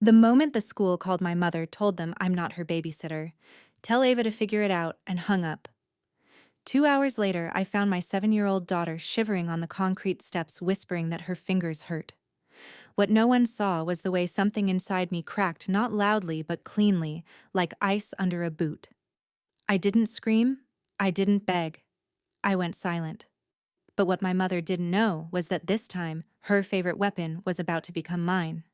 The moment the school called my mother told them I'm not her babysitter, tell Ava to figure it out, and hung up. 2 hours later, I found my 7-year-old daughter shivering on the concrete steps, whispering that her fingers hurt. What no one saw was the way something inside me cracked, not loudly but cleanly, like ice under a boot. I didn't scream. I didn't beg. I went silent. But what my mother didn't know was that this time, her favorite weapon was about to become mine.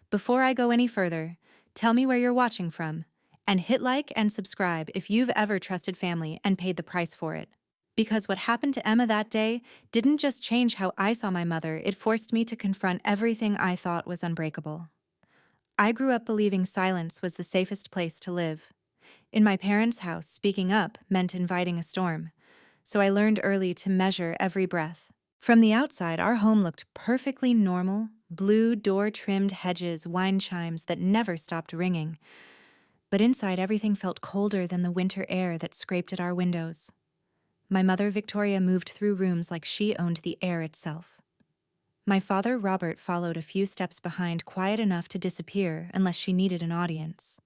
Before I go any further, tell me where you're watching from, and hit like and subscribe if you've ever trusted family and paid the price for it. Because what happened to Emma that day didn't just change how I saw my mother, it forced me to confront everything I thought was unbreakable. I grew up believing silence was the safest place to live. In my parents' house, speaking up meant inviting a storm, so I learned early to measure every breath. From the outside, our home looked perfectly normal: blue door-trimmed hedges, wine chimes that never stopped ringing. But inside, everything felt colder than the winter air that scraped at our windows. My mother, Victoria, moved through rooms like she owned the air itself. My father, Robert, followed a few steps behind, quiet enough to disappear unless she needed an audience.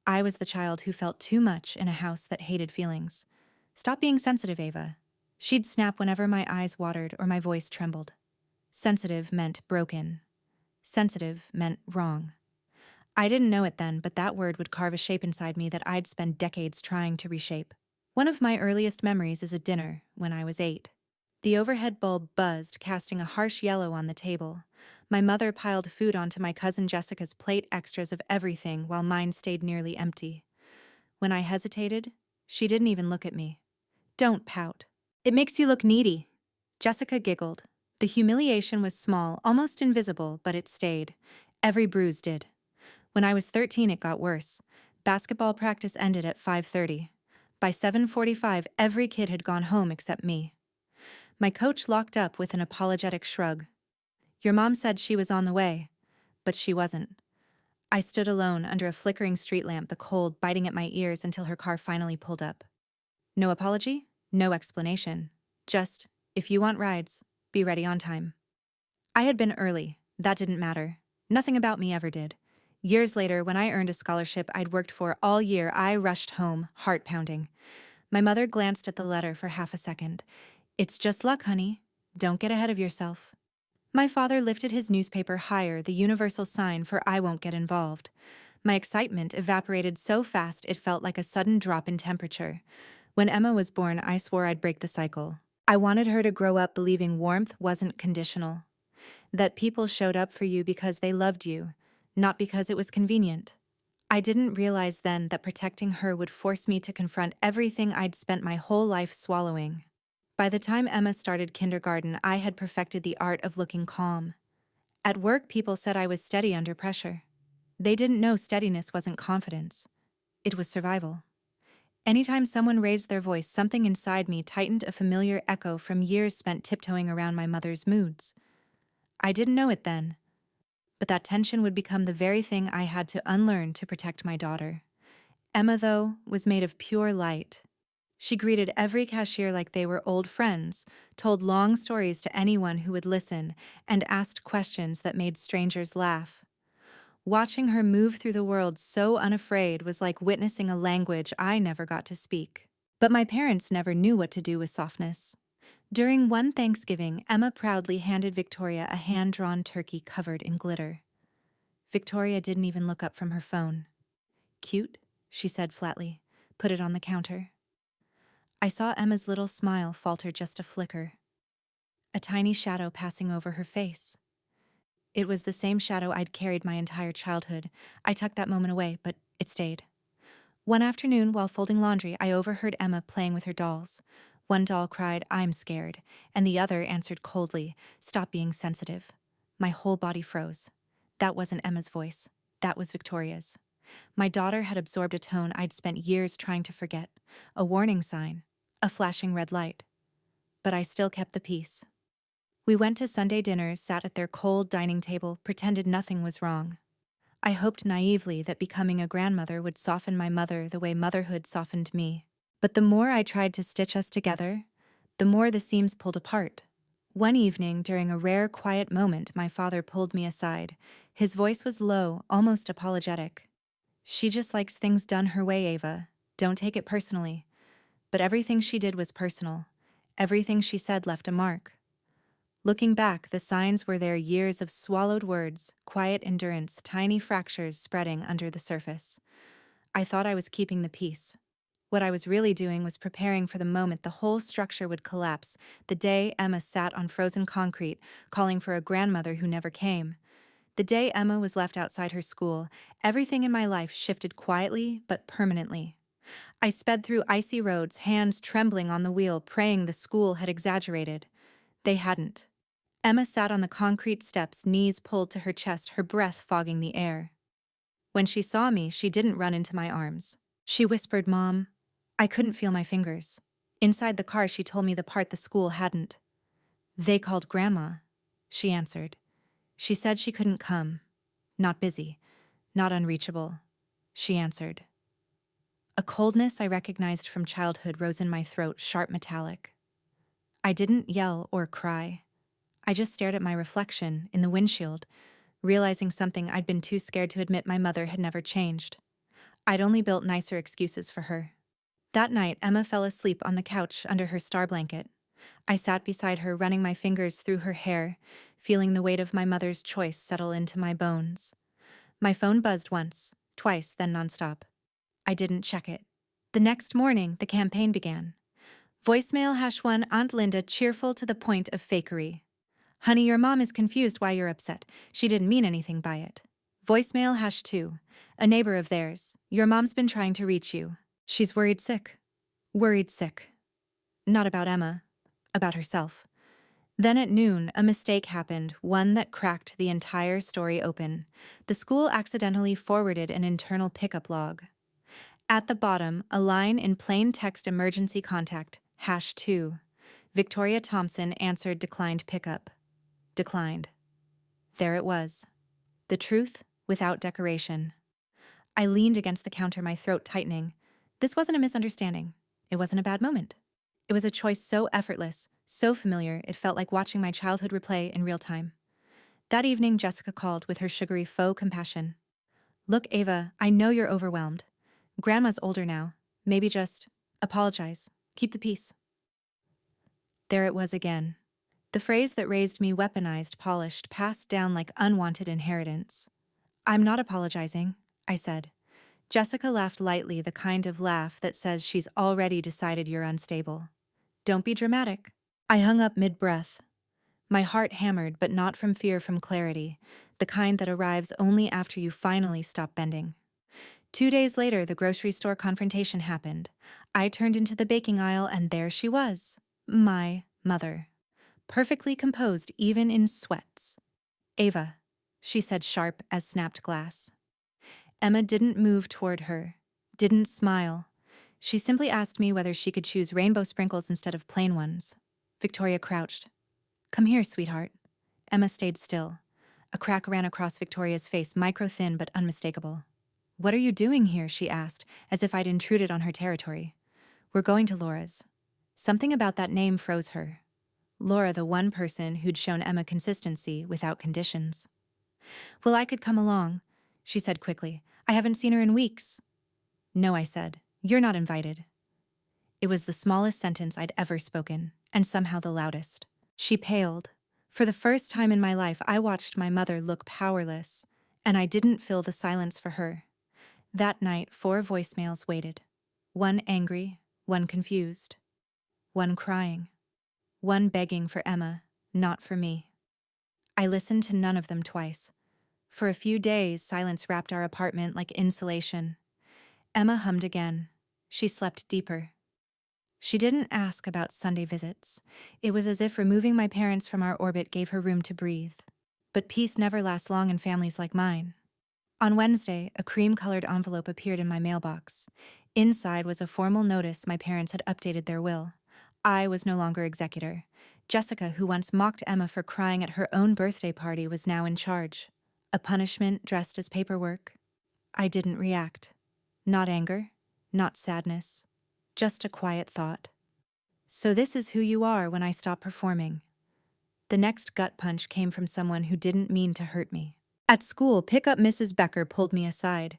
I was the child who felt too much in a house that hated feelings. "Stop being sensitive, Ava." She'd snap whenever my eyes watered or my voice trembled. Sensitive meant broken. Sensitive meant wrong. I didn't know it then, but that word would carve a shape inside me that I'd spend decades trying to reshape. One of my earliest memories is a dinner when I was 8. The overhead bulb buzzed, casting a harsh yellow on the table. My mother piled food onto my cousin Jessica's plate, extras of everything, while mine stayed nearly empty. When I hesitated, she didn't even look at me. "Don't pout. It makes you look needy." Jessica giggled. The humiliation was small, almost invisible, but it stayed. Every bruise did. When I was 13, it got worse. Basketball practice ended at 5:30. By 7:45, every kid had gone home except me. My coach locked up with an apologetic shrug. "Your mom said she was on the way." But she wasn't. I stood alone under a flickering street lamp, the cold biting at my ears until her car finally pulled up. No apology, no explanation. Just, "If you want rides, be ready on time." I had been early. That didn't matter. Nothing about me ever did. Years later, when I earned a scholarship I'd worked for all year, I rushed home, heart pounding. My mother glanced at the letter for half a second. "It's just luck, honey. Don't get ahead of yourself." My father lifted his newspaper higher, the universal sign for "I won't get involved." My excitement evaporated so fast it felt like a sudden drop in temperature. When Emma was born, I swore I'd break the cycle. I wanted her to grow up believing warmth wasn't conditional. That people showed up for you because they loved you, not because it was convenient. I didn't realize then that protecting her would force me to confront everything I'd spent my whole life swallowing. By the time Emma started kindergarten, I had perfected the art of looking calm. At work, people said I was steady under pressure. They didn't know steadiness wasn't confidence. It was survival. Anytime someone raised their voice, something inside me tightened, a familiar echo from years spent tiptoeing around my mother's moods. I didn't know it then, but that tension would become the very thing I had to unlearn to protect my daughter. Emma, though, was made of pure light. She greeted every cashier like they were old friends, told long stories to anyone who would listen, and asked questions that made strangers laugh. Watching her move through the world so unafraid was like witnessing a language I never got to speak. But my parents never knew what to do with softness. During one Thanksgiving, Emma proudly handed Victoria a hand-drawn turkey covered in glitter. Victoria didn't even look up from her phone. "Cute," she said flatly. "Put it on the counter." I saw Emma's little smile falter just a flicker. A tiny shadow passing over her face. It was the same shadow I'd carried my entire childhood. I tucked that moment away, but it stayed. One afternoon, while folding laundry, I overheard Emma playing with her dolls. One doll cried, "I'm scared," and the other answered coldly, "Stop being sensitive." My whole body froze. That wasn't Emma's voice. That was Victoria's. My daughter had absorbed a tone I'd spent years trying to forget. A warning sign. A flashing red light. But I still kept the peace. We went to Sunday dinners, sat at their cold dining table, pretended nothing was wrong. I hoped naively that becoming a grandmother would soften my mother the way motherhood softened me. But the more I tried to stitch us together, the more the seams pulled apart. One evening, during a rare quiet moment, my father pulled me aside, His voice was low, almost apologetic. She just likes things done her way, Ava. Don't take it personally. But everything she did was personal. Everything she said left a mark. Looking back, the signs were there: years of swallowed words, quiet endurance, tiny fractures spreading under the surface. I thought I was keeping the peace. What I was really doing was preparing for the moment the whole structure would collapse, the day Emma sat on frozen concrete, calling for a grandmother who never came. The day Emma was left outside her school, everything in my life shifted quietly but permanently. I sped through icy roads, hands trembling on the wheel, praying the school had exaggerated. They hadn't. Emma sat on the concrete steps, knees pulled to her chest, her breath fogging the air. When she saw me, she didn't run into my arms. She whispered, "Mom." I couldn't feel my fingers. Inside the car, she told me the part the school hadn't. "They called Grandma," she answered. "She said she couldn't come. Not busy. Not unreachable," she answered. A coldness I recognized from childhood rose in my throat, sharp, metallic. I didn't yell or cry. I just stared at my reflection in the windshield, realizing something I'd been too scared to admit: my mother had never changed. I'd only built nicer excuses for her. That night, Emma fell asleep on the couch under her star blanket. I sat beside her, running my fingers through her hair, feeling the weight of my mother's choice settle into my bones. My phone buzzed once, twice, then nonstop. I didn't check it. The next morning, the campaign began. Voicemail #1 Aunt Linda, cheerful to the point of fakery. "Honey, your mom is confused why you're upset. She didn't mean anything by it." Voicemail #2 A neighbor of theirs. "Your mom's been trying to reach you. She's worried sick." Worried sick. Not about Emma. About herself. Then at noon, a mistake happened, one that cracked the entire story open. The school accidentally forwarded an internal pickup log. At the bottom, a line in plain text: emergency contact, #2. Victoria Thompson answered, declined pickup. Declined. There it was. The truth without decoration. I leaned against the counter, my throat tightening. This wasn't a misunderstanding. It wasn't a bad moment. It was a choice so effortless, so familiar, it felt like watching my childhood replay in real time. That evening, Jessica called with her sugary faux compassion. "Look, Ava, I know you're overwhelmed. Grandma's older now. Maybe just apologize. Keep the peace." There it was again. The phrase that raised me, weaponized, polished, passed down like unwanted inheritance. "I'm not apologizing," I said. Jessica laughed lightly, the kind of laugh that says she's already decided you're unstable. "Don't be dramatic." I hung up mid-breath. My heart hammered, but not from fear, from clarity, the kind that arrives only after you finally stop bending. 2 days later, the grocery store confrontation happened. I turned into the baking aisle, and there she was. My mother. Perfectly composed, even in sweats. "Ava," she said, sharp as snapped glass. Emma didn't move toward her, didn't smile. She simply asked me whether she could choose rainbow sprinkles instead of plain ones. Victoria crouched. "Come here, sweetheart." Emma stayed still. A crack ran across Victoria's face, micro-thin but unmistakable. "What are you doing here?" she asked, as if I'd intruded on her territory. "We're going to Laura's." Something about that name froze her. Laura, the one person who'd shown Emma consistency without conditions. "Well, I could come along," she said quickly. "I haven't seen her in weeks." "No," I said. "You're not invited." It was the smallest sentence I'd ever spoken, and somehow the loudest. She paled. For the first time in my life, I watched my mother look powerless, and I didn't fill the silence for her. That night, 4 voicemails waited. One angry, one confused, one crying, one begging for Emma, not for me. I listened to none of them twice. For a few days, silence wrapped our apartment like insulation. Emma hummed again. She slept deeper. She didn't ask about Sunday visits. It was as if removing my parents from our orbit gave her room to breathe. But peace never lasts long in families like mine. On Wednesday, a cream-colored envelope appeared in my mailbox. Inside was a formal notice my parents had updated their will. I was no longer executor. Jessica, who once mocked Emma for crying at her own birthday party, was now in charge. A punishment dressed as paperwork. I didn't react. Not anger, not sadness, just a quiet thought. So this is who you are when I stop performing. The next gut punch came from someone who didn't mean to hurt me. At school, pickup Mrs. Becker pulled me aside.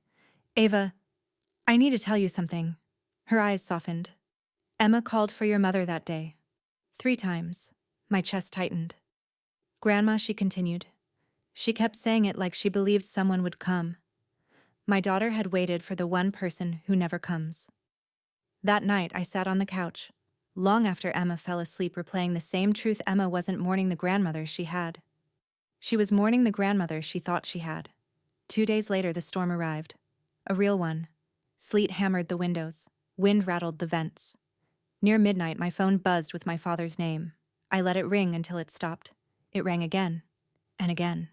"Ava, I need to tell you something." Her eyes softened. "Emma called for your mother that day. 3 times." My chest tightened. "Grandma," she continued. "She kept saying it like she believed someone would come." My daughter had waited for the one person who never comes. That night, I sat on the couch, long after Emma fell asleep, replaying the same truth. Emma wasn't mourning the grandmother she had. She was mourning the grandmother she thought she had. 2 days later, the storm arrived. A real one. Sleet hammered the windows. Wind rattled the vents. Near midnight, my phone buzzed with my father's name. I let it ring until it stopped. It rang again. And again.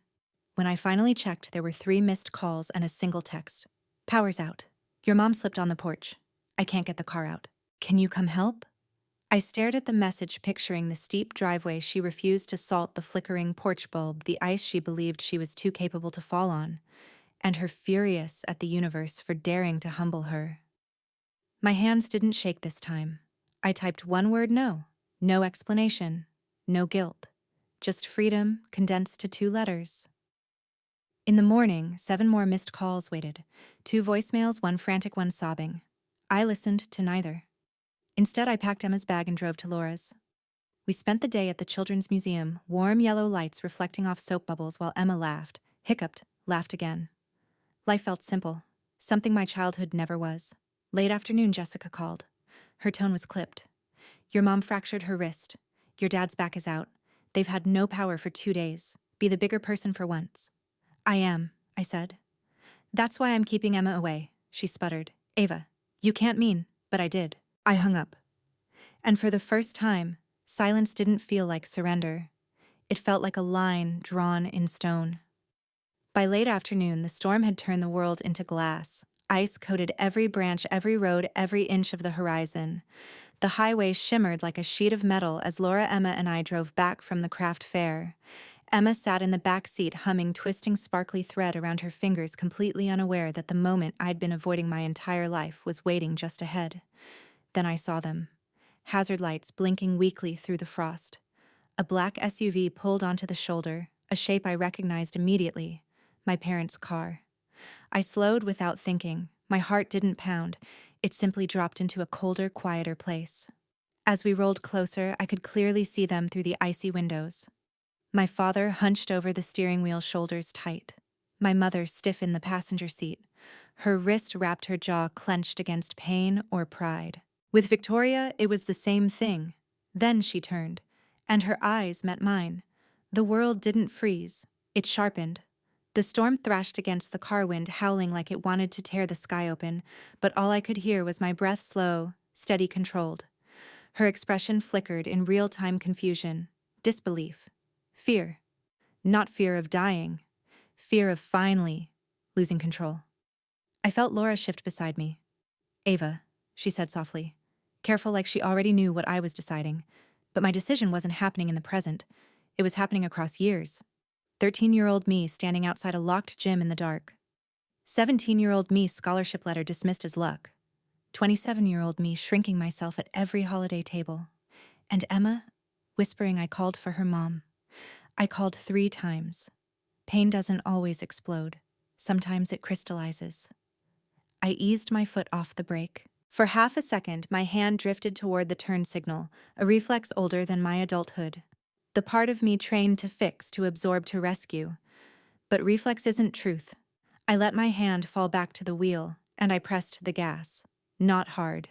When I finally checked, there were 3 missed calls and a single text. "Power's out. Your mom slipped on the porch. I can't get the car out. Can you come help?" I stared at the message, picturing the steep driveway she refused to salt, the flickering porch bulb, the ice she believed she was too capable to fall on, and her furious at the universe for daring to humble her. My hands didn't shake this time. I typed one word: no. No explanation. No guilt. Just freedom condensed to 2 letters. In the morning, 7 more missed calls waited. 2 voicemails, one frantic, one sobbing. I listened to neither. Instead, I packed Emma's bag and drove to Laura's. We spent the day at the Children's Museum, warm yellow lights reflecting off soap bubbles, while Emma laughed, hiccuped, laughed again. Life felt simple, something my childhood never was. Late afternoon, Jessica called. Her tone was clipped. "Your mom fractured her wrist. Your dad's back is out. They've had no power for 2 days. Be the bigger person for once." "I am," I said. "That's why I'm keeping Emma away," she sputtered. "Ava, you can't mean," but I did. I hung up. And for the first time, silence didn't feel like surrender. It felt like a line drawn in stone. By late afternoon, the storm had turned the world into glass. Ice coated every branch, every road, every inch of the horizon. The highway shimmered like a sheet of metal as Laura, Emma, and I drove back from the craft fair. Emma sat in the back seat, humming, twisting sparkly thread around her fingers, completely unaware that the moment I'd been avoiding my entire life was waiting just ahead. Then I saw them. Hazard lights blinking weakly through the frost. A black SUV pulled onto the shoulder, a shape I recognized immediately. My parents' car. I slowed without thinking. My heart didn't pound. It simply dropped into a colder, quieter place. As we rolled closer, I could clearly see them through the icy windows. My father hunched over the steering wheel, shoulders tight. My mother stiff in the passenger seat. Her wrist wrapped, her jaw clenched against pain or pride. With Victoria, it was the same thing. Then she turned, and her eyes met mine. The world didn't freeze. It sharpened. The storm thrashed against the car wind, howling like it wanted to tear the sky open, but all I could hear was my breath, slow, steady, controlled. Her expression flickered in real-time confusion, disbelief, fear. Not fear of dying, fear of finally losing control. I felt Laura shift beside me. "Ava," she said softly, careful, like she already knew what I was deciding. But my decision wasn't happening in the present. It was happening across years. 13-year-old me standing outside a locked gym in the dark. 17-year-old me, scholarship letter dismissed as luck. 27-year-old me, shrinking myself at every holiday table. And Emma, whispering I called for her mom. I called 3 times. Pain doesn't always explode. Sometimes it crystallizes. I eased my foot off the brake. For half a second, my hand drifted toward the turn signal, a reflex older than my adulthood. The part of me trained to fix, to absorb, to rescue. But reflex isn't truth. I let my hand fall back to the wheel, and I pressed the gas. Not hard.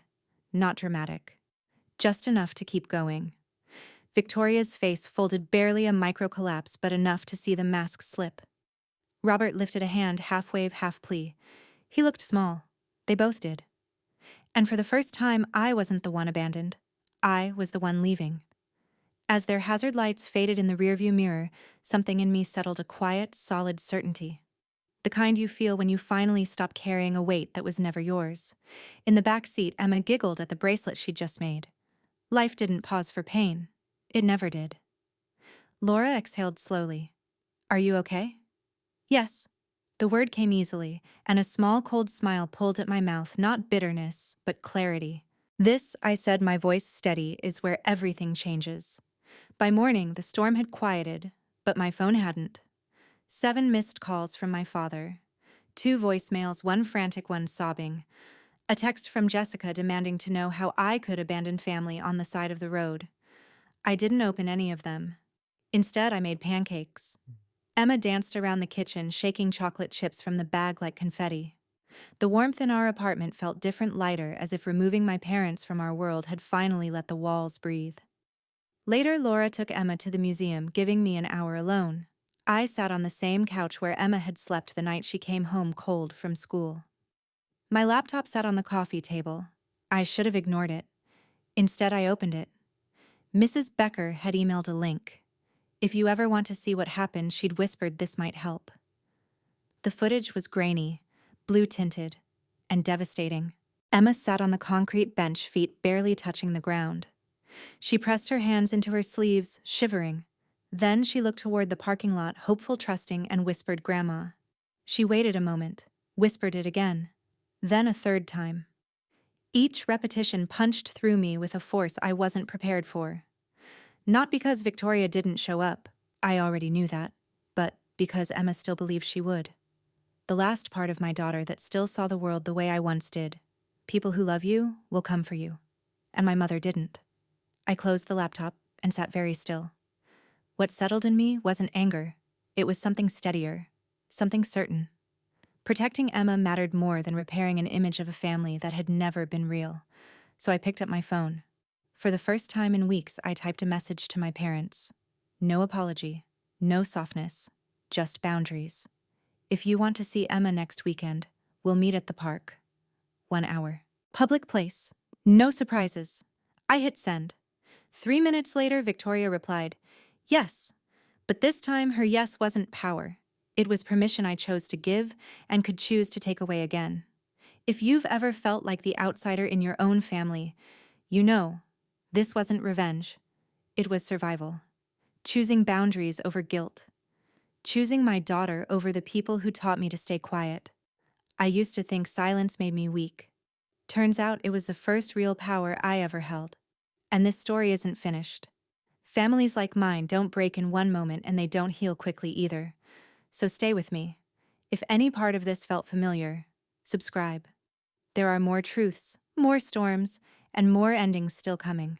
Not dramatic. Just enough to keep going. Victoria's face folded, barely a micro-collapse, but enough to see the mask slip. Robert lifted a hand, half wave, half plea. He looked small. They both did. And for the first time, I wasn't the one abandoned. I was the one leaving. As their hazard lights faded in the rearview mirror, something in me settled, a quiet, solid certainty. The kind you feel when you finally stop carrying a weight that was never yours. In the back seat, Emma giggled at the bracelet she'd just made. Life didn't pause for pain. It never did. Laura exhaled slowly. "Are you okay?" "Yes." The word came easily, and a small cold smile pulled at my mouth, not bitterness, but clarity. "This," I said, my voice steady, "is where everything changes." By morning, the storm had quieted, but my phone hadn't. 7 missed calls from my father. 2 voicemails, one frantic, one sobbing. A text from Jessica demanding to know how I could abandon family on the side of the road. I didn't open any of them. Instead, I made pancakes. Emma danced around the kitchen, shaking chocolate chips from the bag like confetti. The warmth in our apartment felt different, lighter, as if removing my parents from our world had finally let the walls breathe. Later, Laura took Emma to the museum, giving me an hour alone. I sat on the same couch where Emma had slept the night she came home cold from school. My laptop sat on the coffee table. I should have ignored it. Instead, I opened it. Mrs. Becker had emailed a link. If you ever want to see what happened, she'd whispered this might help. The footage was grainy, blue-tinted, and devastating. Emma sat on the concrete bench, feet barely touching the ground. She pressed her hands into her sleeves, shivering. Then she looked toward the parking lot, hopeful, trusting, and whispered, "Grandma." She waited a moment, whispered it again, then a third time. Each repetition punched through me with a force I wasn't prepared for. Not because Victoria didn't show up, I already knew that, but because Emma still believed she would. The last part of my daughter that still saw the world the way I once did. People who love you will come for you. And my mother didn't. I closed the laptop and sat very still. What settled in me wasn't anger. It was something steadier, something certain. Protecting Emma mattered more than repairing an image of a family that had never been real. So I picked up my phone. For the first time in weeks, I typed a message to my parents. No apology, no softness, just boundaries. If you want to see Emma next weekend, we'll meet at the park. 1 hour. Public place. No surprises. I hit send. 3 minutes later, Victoria replied, "Yes." But this time, her yes wasn't power. It was permission I chose to give and could choose to take away again. If you've ever felt like the outsider in your own family, you know, this wasn't revenge. It was survival. Choosing boundaries over guilt. Choosing my daughter over the people who taught me to stay quiet. I used to think silence made me weak. Turns out it was the first real power I ever held. And this story isn't finished. Families like mine don't break in one moment, and they don't heal quickly either. So stay with me. If any part of this felt familiar, subscribe. There are more truths, more storms, and more endings still coming.